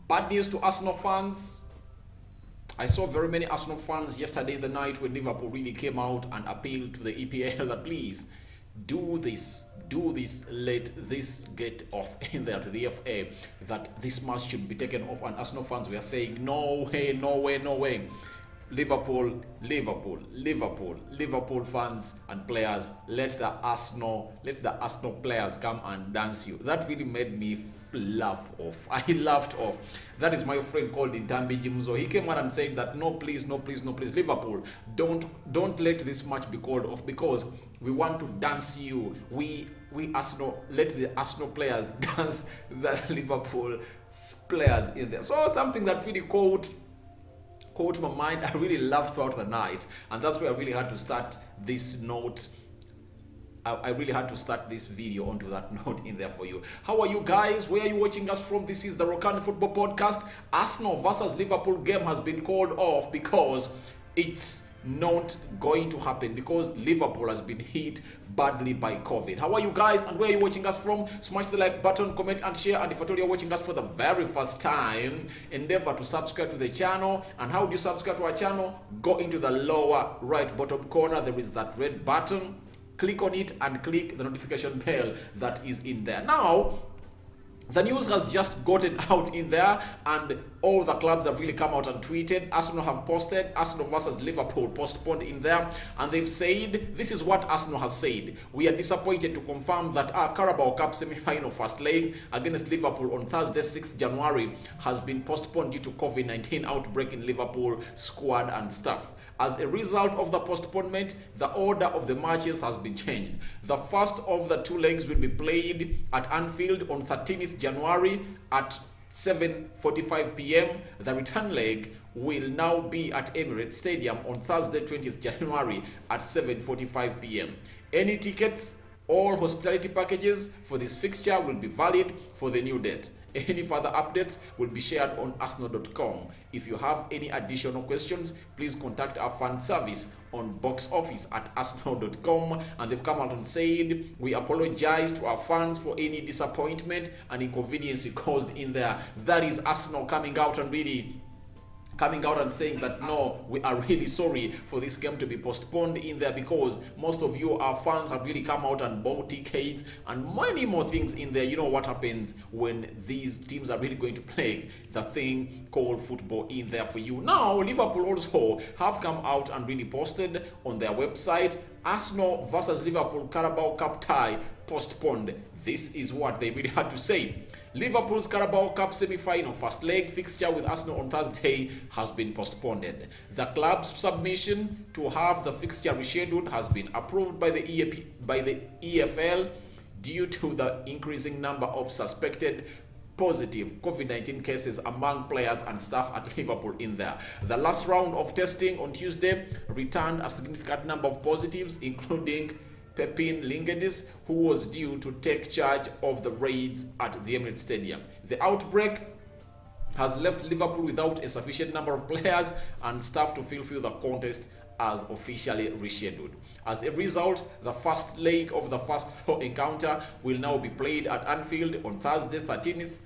Bad news to Arsenal fans. I saw very many Arsenal fans yesterday in the night when Liverpool really came out and appealed to the EPL that please do this, let this get off in there to the FA, that this match should be taken off. And Arsenal fans were saying, no way, no way, no way. Liverpool fans and players, let the Arsenal players come and dance you. That really made me laugh off. I laughed off. That is my friend called Intambi Jimzo. He came out and said that no please, Liverpool, don't let this match be called off because we want to dance you. We Arsenal, let the Arsenal players dance the Liverpool players in there. So something that really caught my mind. I really laughed throughout the night, and that's why I really had to start this note. I really had to start this video onto that note in there for you. How are you guys? Where are you watching us from? This is the Rokani Football Podcast. Arsenal versus Liverpool game has been called off because it's not going to happen, because Liverpool has been hit badly by COVID. How are you guys, and where are you watching us from? Smash the like button, comment and share. And if at all you're watching us for the very first time, endeavor to subscribe to the channel. And how do you subscribe to our channel? Go into the lower right bottom corner. There is that red button. Click on it and click the notification bell that is in there. Now, the news has just gotten out in there, and all the clubs have really come out and tweeted. Arsenal have posted Arsenal versus Liverpool postponed in there, and they've said, this is what Arsenal has said: we are disappointed to confirm that our Carabao Cup semi-final first leg against Liverpool on Thursday 6th January has been postponed due to COVID-19 outbreak in Liverpool squad and staff. As a result of the postponement, the order of the matches has been changed. The first of the two legs will be played at Anfield on 13th January at 7:45 p.m. The return leg will now be at Emirates Stadium on Thursday 20th January at 7:45 p.m. Any tickets, all hospitality packages for this fixture will be valid for the new date. Any further updates will be shared on arsenal.com. If you have any additional questions, please contact our fan service on box office at arsenal.com. And they've come out and said, we apologize to our fans for any disappointment and inconvenience caused in there. That is Arsenal coming out and saying that no, we are really sorry for this game to be postponed in there, because most of you, our fans, have really come out and bought tickets and many more things in there. You know what happens when these teams are really going to play the thing called football in there for you. Now, Liverpool also have come out and really posted on their website, Arsenal versus Liverpool Carabao Cup tie postponed. This is what they really had to say. Liverpool's Carabao Cup semi-final first leg fixture with Arsenal on Thursday has been postponed. The club's submission to have the fixture rescheduled has been approved by the EFL due to the increasing number of suspected positive COVID-19 cases among players and staff at Liverpool in there. The last round of testing on Tuesday returned a significant number of positives, including Pepin Lingedis, who was due to take charge of the raids at the Emirates Stadium. The outbreak has left Liverpool without a sufficient number of players and staff to fulfill the contest as officially rescheduled. As a result, the first leg of the first encounter will now be played at Anfield on Thursday 13th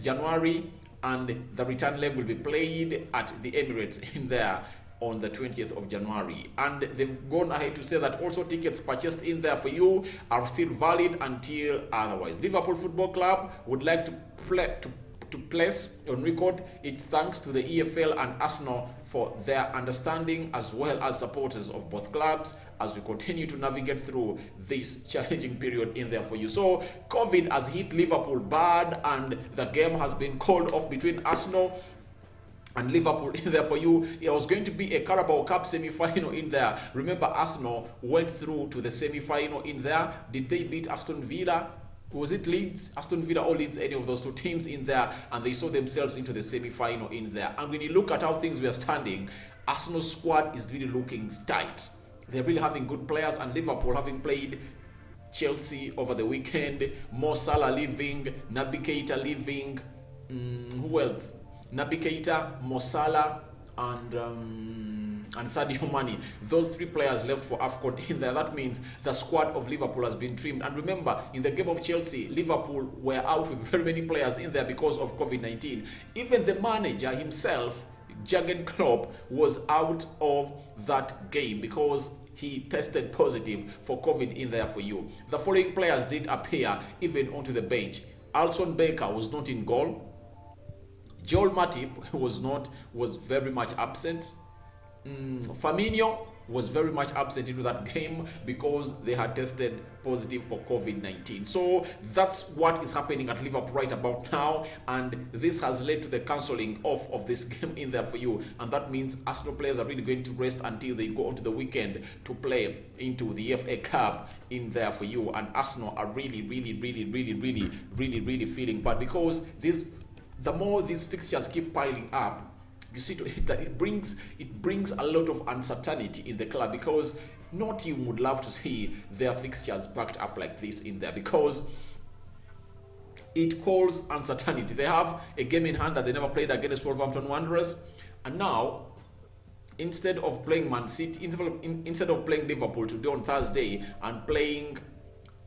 January, and the return leg will be played at the Emirates in there on the 20th of January. And they've gone ahead to say that also tickets purchased in there for you are still valid until otherwise. Liverpool Football Club would like to place on record its thanks to the EFL and Arsenal for their understanding, as well as supporters of both clubs, as we continue to navigate through this challenging period in there for you. So COVID has hit Liverpool bad, and the game has been called off between Arsenal and Liverpool in there for you. It was going to be a Carabao Cup semi-final in there. Remember, Arsenal went through to the semi-final in there. Did they beat Aston Villa? Was it Leeds, Aston Villa or Leeds, any of those two teams in there? And they saw themselves into the semi-final in there. And when you look at how things were standing, Arsenal's squad is really looking tight. They're really having good players, and Liverpool, having played Chelsea over the weekend, Mo Salah leaving, Naby Keita leaving, who else? Naby Keita, Mo Salah, and and Sadio Mane. Those 3 players left for AFCON in there. That means the squad of Liverpool has been trimmed. And remember, in the game of Chelsea, Liverpool were out with very many players in there because of COVID-19. Even the manager himself, Jurgen Klopp, was out of that game because he tested positive for COVID in there for you. The following players did appear even onto the bench. Alson Baker was not in goal. Joel Matip was very much absent. Firmino was very much absent into that game because they had tested positive for COVID-19. So that's what is happening at Liverpool right about now, and this has led to the cancelling of this game in there for you. And that means Arsenal players are really going to rest until they go onto the weekend to play into the FA Cup in there for you. And Arsenal are really feeling bad because the more these fixtures keep piling up, you see that it brings a lot of uncertainty in the club, because no team would love to see their fixtures backed up like this in there, because it calls uncertainty. They have a game in hand that they never played against Wolverhampton Wanderers, and now instead of playing Man City, instead of playing Liverpool today on Thursday and playing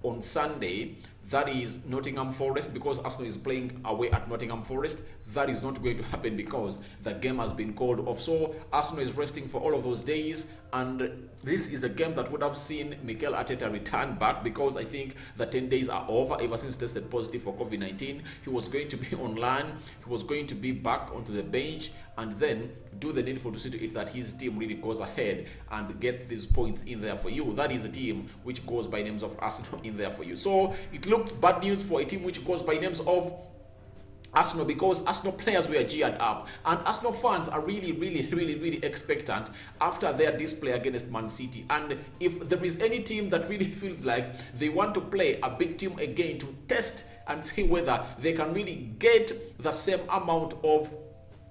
on Sunday, that is Nottingham Forest, because Arsenal is playing away at Nottingham Forest. That is not going to happen because the game has been called off. So Arsenal is resting for all of those days, and this is a game that would have seen Mikel Arteta return back, because I think the 10 days are over ever since tested positive for COVID-19. He was going to be online, he was going to be back onto the bench, and then do the needful to see to it that his team really goes ahead and gets these points in there for you. That is a team which goes by names of Arsenal in there for you. So it looked bad news for a team which goes by names of Arsenal, because Arsenal players were geared up, and Arsenal fans are really expectant after their display against Man City. And if there is any team that really feels like they want to play a big team again to test and see whether they can really get the same amount of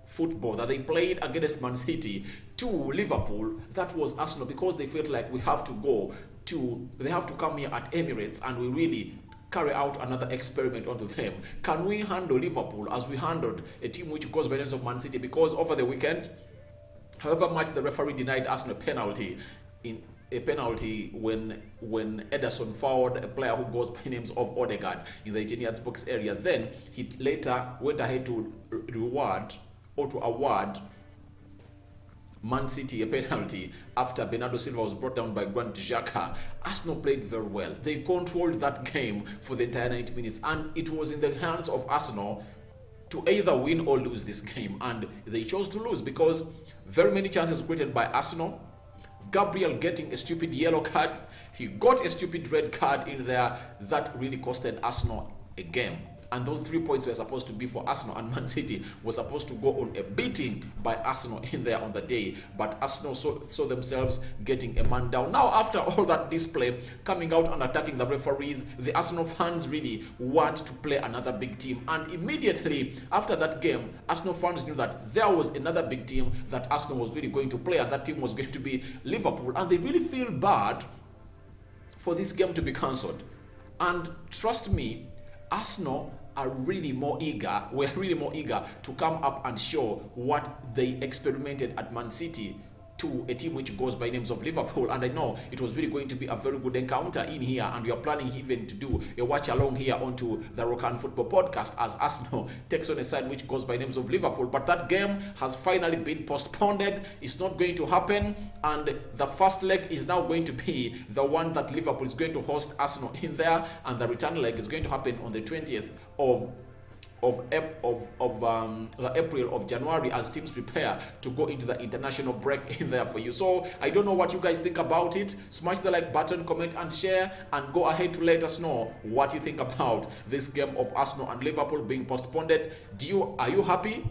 football that they played against Man City to Liverpool, that was Arsenal, because they felt like they have to come here at Emirates and we really carry out another experiment onto them. Can we handle Liverpool as we handled a team which goes by the names of Man City? Because over the weekend, however much the referee denied Arsenal a penalty when Ederson fouled a player who goes by names of Odegaard in the 18-yard box area, then he later went ahead to award Man City a penalty after Bernardo Silva was brought down by Granit Xhaka. Arsenal played very well. They controlled that game for the entire 90 minutes, and it was in the hands of Arsenal to either win or lose this game, and they chose to lose because very many chances created by Arsenal. Gabriel getting a stupid yellow card, he got a stupid red card in there that really costed Arsenal a game. And those 3 points were supposed to be for Arsenal, and Man City was supposed to go on a beating by Arsenal in there on the day. But Arsenal saw themselves getting a man down. Now, after all that display, coming out and attacking the referees, the Arsenal fans really want to play another big team. And immediately after that game, Arsenal fans knew that there was another big team that Arsenal was really going to play, and that team was going to be Liverpool. And they really feel bad for this game to be cancelled. And trust me, Arsenal were really more eager to come up and show what they experimented at Man City to a team which goes by names of Liverpool. And I know it was really going to be a very good encounter in here, and we are planning even to do a watch along here onto the Rokani Football Podcast as Arsenal takes on a side which goes by names of Liverpool. But that game has finally been postponed. It's not going to happen, and the first leg is now going to be the one that Liverpool is going to host Arsenal in there, and the return leg is going to happen on the 20th of April of January, as teams prepare to go into the international break in there for you. So I don't know what you guys think about it. Smash the like button, comment and share, and go ahead to let us know what you think about this game of Arsenal and Liverpool being postponed. Are you happy?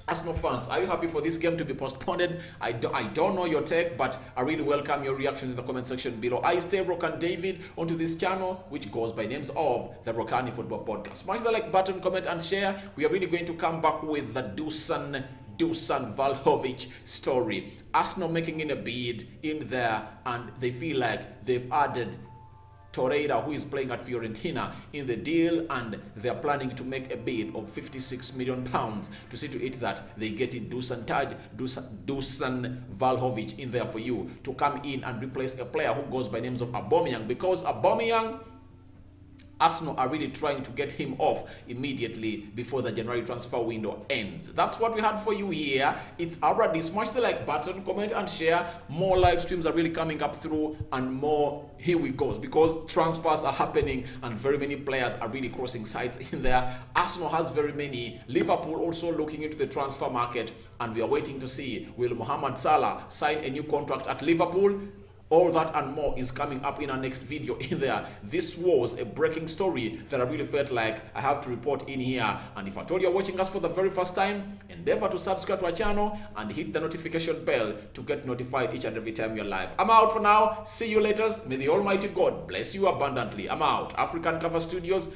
Arsenal fans, are you happy for this game to be postponed? I don't know your take, but I really welcome your reactions in the comment section below. I stay Rokani David onto this channel, which goes by names of the Rokani Football Podcast. Smash the like button, comment and share. We are really going to come back with the Dusan Vlahovic story. Arsenal making in a bid in there, and they feel like they've added Torreira, who is playing at Fiorentina, in the deal, and they're planning to make a bid of £56 million to see to it that they get in Dusan Vlahovic in there for you to come in and replace a player who goes by names of Aubameyang, because Aubameyang, Arsenal are really trying to get him off immediately before the January transfer window ends. That's what we had for you here. It's already. Smash the like button, comment and share. More live streams are really coming up through, and more here we go, because transfers are happening and very many players are really crossing sites in there. Arsenal has very many. Liverpool also looking into the transfer market, and we are waiting to see, will Mohamed Salah sign a new contract at Liverpool? All that and more is coming up in our next video in there. This was a breaking story that I really felt like I have to report in here. And if at all you're watching us for the very first time, endeavor to subscribe to our channel and hit the notification bell to get notified each and every time you're live. I'm out for now. See you later. May the Almighty God bless you abundantly. I'm out. African Cover Studios.